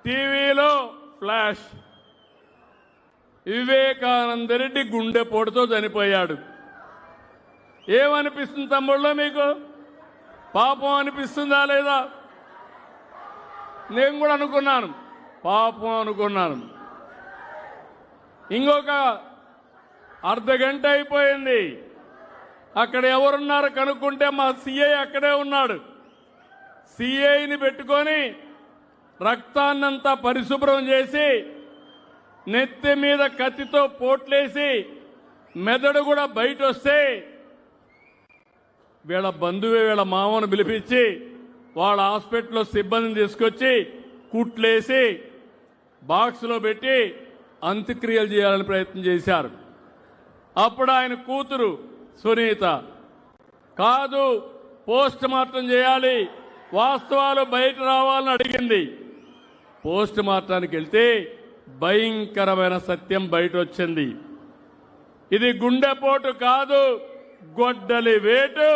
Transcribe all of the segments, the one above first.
టీవీలో ఫ్లాష్, వివేకానంద రెడ్డి గుండెపోటుతో చనిపోయాడు. ఏమనిపిస్తుంది తమ్ముళ్ళో మీకు? పాపం అనిపిస్తుందా లేదా? నేను కూడా అనుకున్నాను, పాపం అనుకున్నాను. ఇంకొక అర్ధగంట అయిపోయింది. అక్కడ ఎవరున్నారు కనుక్కుంటే మా సిఐ అక్కడే ఉన్నాడు. సిఐని పెట్టుకొని రక్తాన్నంతా పరిశుభ్రం చేసి నెత్తి మీద కత్తితో పోట్లేసి మెదడు కూడా బయట వస్తే వీళ్ళ బంధువే వీళ్ళ మామను పిలిపించి వాళ్ళ హాస్పిటల్లో సిబ్బందిని తీసుకొచ్చి కుట్లేసి బాక్స్లో పెట్టి అంత్యక్రియలు చేయాలని ప్రయత్నం చేశారు. అప్పుడు ఆయన కూతురు సునీత, కాదు పోస్ట్ మార్టం చేయాలి, వాస్తవాలు బయట రావాలని అడిగింది. పోస్ట్ మార్టానికి వెళ్తే భయంకరమైన సత్యం బయట వచ్చింది. ఇది గుండెపోటు కాదు, గొడ్డలి వేటు.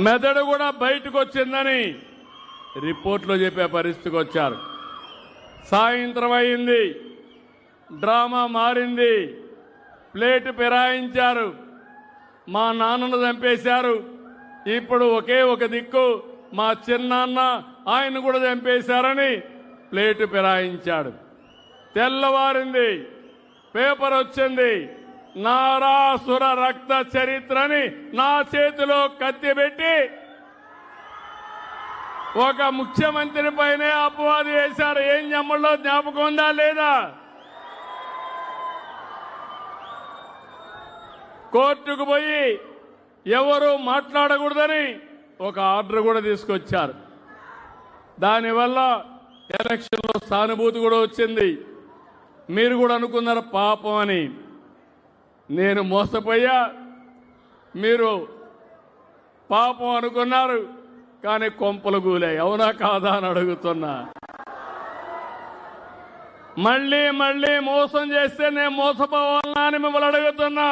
మెదడు కూడా బయటకు వచ్చిందని రిపోర్ట్లో చెప్పే పరిస్థితికి వచ్చారు. సాయంత్రం అయింది, డ్రామా మారింది. ప్లేటు ఫిరాయించారు. మా నాన్నను చంపేశారు. ఇప్పుడు ఒకే ఒక దిక్కు మా చిన్నాన్న, ఆయన కూడా చంపేశారని ప్లేటు ఫిరాయించాడు. తెల్లవారింది, పేపర్ వచ్చింది, నారాసుర రక్త చరిత్రని నా చేతిలో కత్తి పెట్టి ఒక ముఖ్యమంత్రి పైనే అపవాదు వేశారు. ఏం జమ్మల్లో జ్ఞాపకం ఉందా లేదా? కోర్టుకు పోయి ఎవరు మాట్లాడకూడదని ఒక ఆర్డర్ కూడా తీసుకొచ్చారు. దానివల్ల ఎలక్షన్లో సానుభూతి కూడా వచ్చింది. మీరు కూడా అనుకున్నారు పాపం అని. నేను మోసపోయా, మీరు పాపం అనుకున్నారు, కానీ కొంపలు గూలే. అవునా కాదా అని అడుగుతున్నా. మళ్ళీ మళ్ళీ మోసం చేస్తే నేను మోసపోవాలన్నా అని మిమ్మల్ని అడుగుతున్నా.